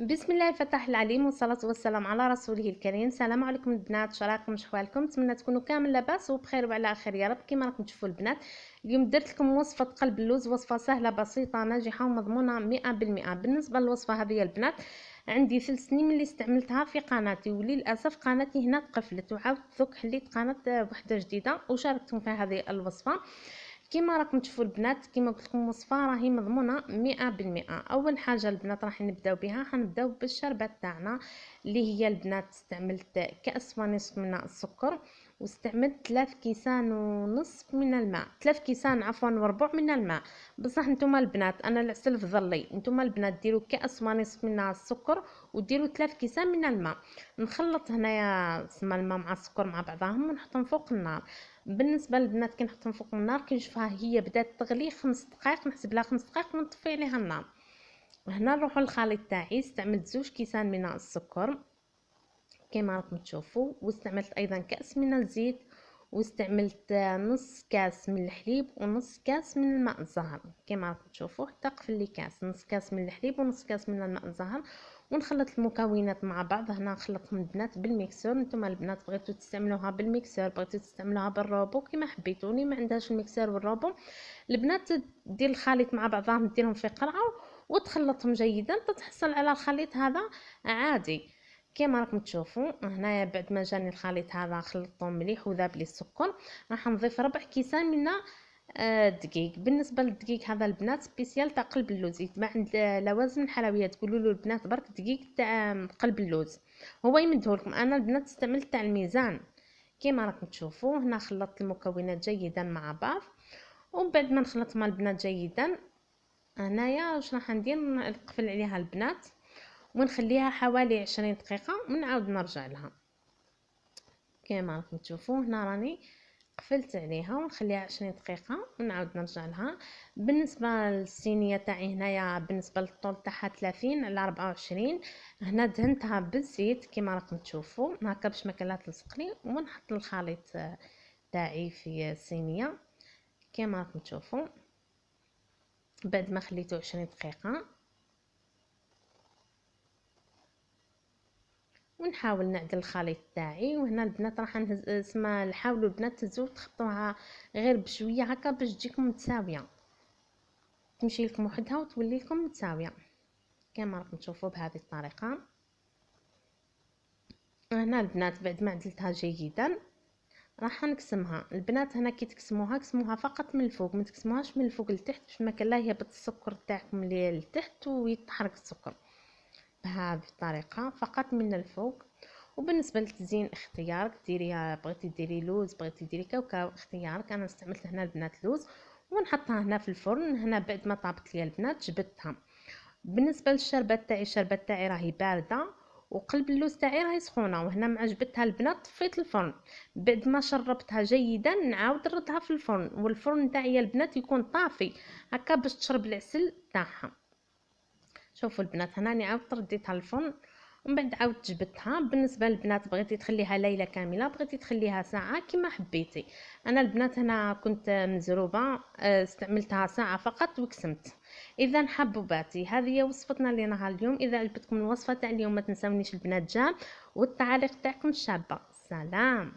بسم الله الفتاح العليم والصلاة والسلام على رسوله الكريم. السلام عليكم البنات، شراكم شحوالكم؟ نتمنى تكونوا كامل لاباس وبخير وعلى خير يا رب. كما راكم تشوفوا البنات، اليوم درت لكم وصفة قلب اللوز، وصفة سهلة بسيطة ناجحة ومضمونة 100%. بالنسبة للوصفة هذه البنات، عندي 3 سنين من اللي استعملتها في قناتي، وللاسف قناتي هنا تقفلت، وعاودت ذوك حليت قناة وحدة جديدة وشاركتهم في هذه الوصفة. كما راكم تشوفوا البنات، كما قلت لكم وصفه راهي مضمونه 100%. اول حاجه البنات راح نبداو بها، حنبداو بالشربات تاعنا اللي هي البنات استعملت كاس ونصف من السكر، واستعملت 3 كيسان ونصف من الماء، 3 كيسان عفوا وربع من الماء. بصح نتوما البنات انا العسل فضل لي، نتوما البنات ديروا كاس ونصف من السكر وديروا 3 كيسان من الماء. نخلط هنايا سما الماء مع السكر مع بعضهم ونحطهم فوق النار. بالنسبه للبنات كي نحطهم فوق النار كي نشوفها هي بدات تغلي 5 دقائق، نحسب لها 5 دقائق ونطفي عليها النار. هنا نروح للخليط تاعي، استعملت 2 كيسان من السكر كما راكم تشوفوا، واستعملت ايضا كاس من الزيت، واستعملت نص كاس من الحليب ونص كاس من الماء الزهر. كما راكم تشوفوا حتى قفل لي كاس، نص كاس من الحليب ونص كاس من الماء الزهر. ونخلط المكونات مع بعض. هنا نخلطهم البنات بالميكسور، نتوما البنات بغيتو تستعملوها بالميكسور بغيتو تستعملوها بالروبو كما حبيتوني. ما عندهاش الميكسور والروبو البنات دير الخليط مع بعضهم، ديرهم في قرعه وتخلطهم جيدا تتحصل على الخليط هذا عادي. كما راكم تشوفوا هنايا بعد ما جاني الخليط هذا خلطته مليح وذاب لي السكر، راح نضيف 4 كيسان من الدقيق. بالنسبه للدقيق هذا البنات سبيسيال تاع قلب اللوز، يتباع عند لوازم الحلويات تقولوا له البنات برك دقيق تاع قلب اللوز، هو يمده لكم. انا البنات استعملت تاع الميزان. كما راكم تشوفوا هنا خلطت المكونات جيدا مع بعض، ومن بعد ما نخلطهم البنات جيدا هنايا واش راح ندير، نقفل عليها البنات ونخليها حوالي 20 دقيقة ونعاود نرجع لها. كما راكم تشوفوا هنا راني قفلت عليها ونخليها 20 دقيقة ونعاود نرجع لها. بالنسبة للصينية تاعي هنايا بالنسبة للطول تاعها 30 على 24، هنا دهنتها بالزيت كما راكم تشوفوا هكا باش ما كان تلصق لي، ونحط الخليط تاعي في الصينية كما راكم تشوفوا. بعد ما خليته 20 دقيقة ونحاول نعدل الخليط تاعي. وهنا البنات راح اسمها حاولوا البنات تهزوا تخطوها غير بشويه هكا باش تجيكم متساويه، تمشي لكم وحدها وتولي لكم متساويه كما راكم تشوفوا بهذه الطريقه. هنا البنات بعد ما عدلتها جيدا راح نقسمها. البنات هنا كي تقسموها قسموها فقط من الفوق، ما تقسموهاش من الفوق لتحت باش ما كان لا يهبط السكر تاعكم لتحت ويتحرق السكر. بهذه الطريقه فقط من الفوق. وبالنسبه للتزيين اختيارك، ديري بغيتي ديري لوز بغيتي ديري كاوكاو اختيارك. انا استعملت هنا البنات لوز ونحطها هنا في الفرن. هنا بعد ما طابت لي البنات جبدتها. بالنسبه للشربات تاعي، الشربات تاعي راهي بارده وقلب اللوز تاعي راهي سخونه، وهنا مع جبدتها البنات طفيت الفرن. بعد ما شربتها جيدا نعاود نردها في الفرن، والفرن تاعي البنات يكون طافي هكا باش تشرب العسل تاعها. شوفوا البنات هنا راني عاودت رديتها للفرن ومن بعد عاودت جبدتها. بالنسبه للبنات بغيتي تخليها ليله كامله بغيتي تخليها ساعه كما حبيتي. انا البنات هنا كنت مزروبه استعملتها ساعه فقط وقسمت. اذا حبوباتي هذه هي وصفتنا لنا اليوم. اذا عجبتكم الوصفه تاع اليوم ما تنسونيش البنات جام والتعاليق تاعكم الشابه. سلام.